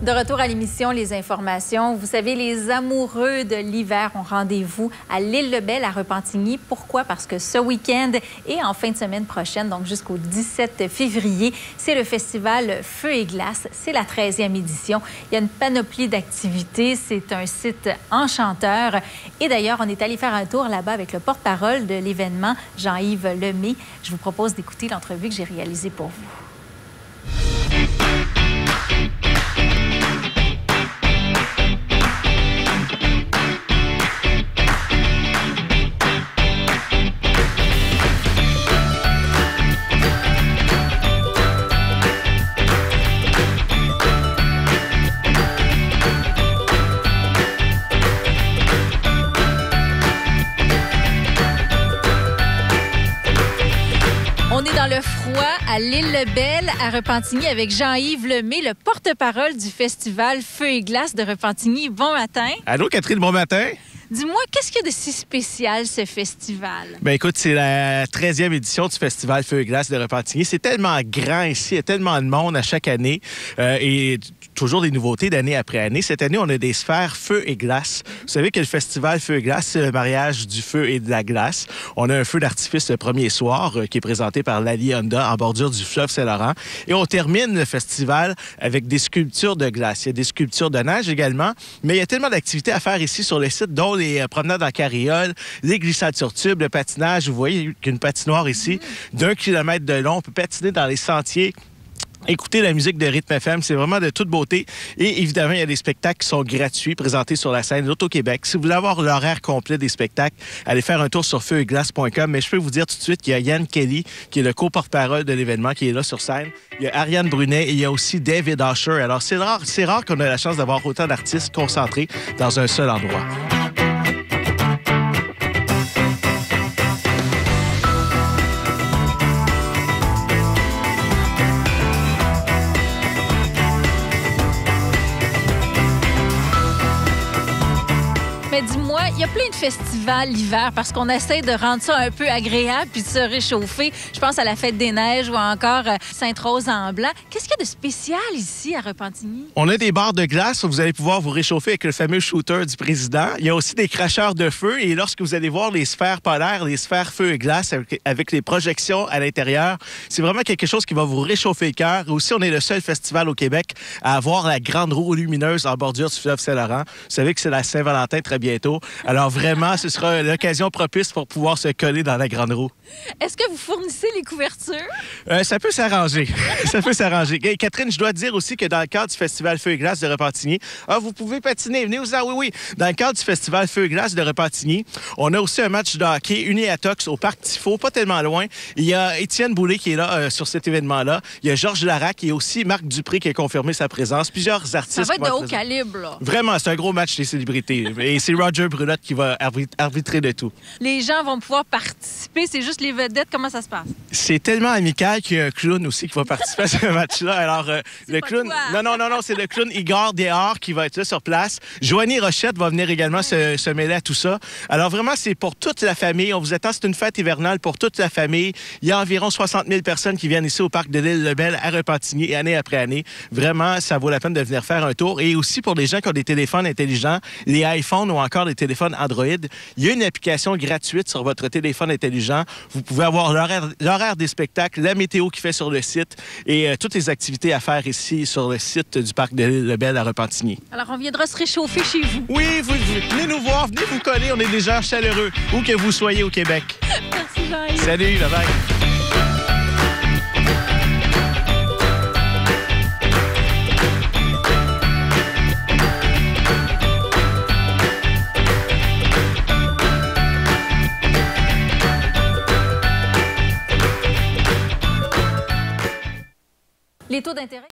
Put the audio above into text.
De retour à l'émission Les Informations. Vous savez, les amoureux de l'hiver ont rendez-vous à l'Île-le-Bel à Repentigny. Pourquoi? Parce que ce week-end et en fin de semaine prochaine, donc jusqu'au 17 février, c'est le festival Feu et Glace. C'est la 13e édition. Il y a une panoplie d'activités. C'est un site enchanteur. Et d'ailleurs, on est allé faire un tour là-bas avec le porte-parole de l'événement, Jean-Yves Lemay. Je vous propose d'écouter l'entrevue que j'ai réalisée pour vous. On est dans le froid à l'Île-le-Bel à Repentigny avec Jean-Yves Lemay, le porte-parole du festival Feu et Glace de Repentigny. Bon matin. Allô, Catherine, bon matin. Dis-moi, qu'est-ce qu'il y a de si spécial, ce festival? Bien, écoute, c'est la 13e édition du festival Feu et Glace de Repentigny. C'est tellement grand ici, il y a tellement de monde à chaque année et toujours des nouveautés d'année après année. Cette année, on a des sphères Feu et Glace. Vous savez que le festival Feu et Glace, c'est le mariage du feu et de la glace. On a un feu d'artifice le premier soir qui est présenté par Lali Honda en bordure du fleuve Saint-Laurent. Et on termine le festival avec des sculptures de glace. Il y a des sculptures de neige également, mais il y a tellement d'activités à faire ici sur le site, dont les promenades en carriole, les glissades sur tube, le patinage. Vous voyez qu'une patinoire ici d'1 kilomètre de long. On peut patiner dans les sentiers. Écoutez la musique de Rythme FM, c'est vraiment de toute beauté. Et évidemment, il y a des spectacles qui sont gratuits, présentés sur la scène d'Auto-Québec. Si vous voulez avoir l'horaire complet des spectacles, allez faire un tour sur feuetglace.com. Mais je peux vous dire tout de suite qu'il y a Yann Kelly, qui est le co-porte-parole de l'événement, qui est là sur scène. Il y a Ariane Brunet et il y a aussi David Usher. Alors, c'est rare qu'on ait la chance d'avoir autant d'artistes concentrés dans un seul endroit. Mais dis-moi, il y a plein de festivals l'hiver parce qu'on essaie de rendre ça un peu agréable puis de se réchauffer. Je pense à la Fête des Neiges ou encore Sainte-Rose-en-Blanc. Qu'est-ce qu'il y a de spécial ici à Repentigny? On a des barres de glace où vous allez pouvoir vous réchauffer avec le fameux shooter du président. Il y a aussi des cracheurs de feu et lorsque vous allez voir les sphères polaires, les sphères feu et glace avec les projections à l'intérieur, c'est vraiment quelque chose qui va vous réchauffer le cœur. Aussi, on est le seul festival au Québec à avoir la grande roue lumineuse en bordure du fleuve Saint-Laurent. Vous savez que c'est la Saint-Valentin très bientôt. Alors vraiment, ce sera l'occasion propice pour pouvoir se coller dans la grande roue. Est-ce que vous fournissez les couvertures? Ça peut s'arranger. Ça peut s'arranger. Catherine, je dois te dire aussi que dans le cadre du Festival Feu et Glace de Repentigny, vous pouvez patiner. Venez-vous-en, oui. Dans le cadre du Festival Feu et Glace de Repentigny, on a aussi un match de hockey uni-atox au Parc Tifo, pas tellement loin. Il y a Étienne Boulay qui est là sur cet événement-là. Il y a Georges Larac et aussi Marc Dupré qui a confirmé sa présence. Plusieurs artistes. Ça va être de haut calibre, là. Vraiment, c'est un gros match des célébrités. Et c'est Roger Brulotte qui va arbitrer de tout. Les gens vont pouvoir participer. C'est juste les vedettes. Comment ça se passe? C'est tellement amical qu'il y a un clown aussi qui va participer à ce match-là. Alors, le clown... Non, c'est le clown Igor Dehors qui va être là sur place. Joanie Rochette va venir également se mêler à tout ça. Alors, vraiment, c'est pour toute la famille. On vous attend. C'est une fête hivernale pour toute la famille. Il y a environ 60 000 personnes qui viennent ici au parc de l'Île-le-Bel à Repentigny, année après année. Vraiment, ça vaut la peine de venir faire un tour. Et aussi, pour les gens qui ont des téléphones intelligents, les iPhones ou encore les téléphones Android, il y a une application gratuite sur votre téléphone intelligent. Vous pouvez avoir l'horaire des spectacles, la météo qui fait sur le site et toutes les activités à faire ici sur le site du parc de l'Île-le-Bel à Repentigny. Alors, on viendra se réchauffer chez vous. Oui, venez nous voir, venez vous coller. On est des gens chaleureux, où que vous soyez au Québec. Merci, Jean-Yves. Salut, bye-bye. Les taux d'intérêt.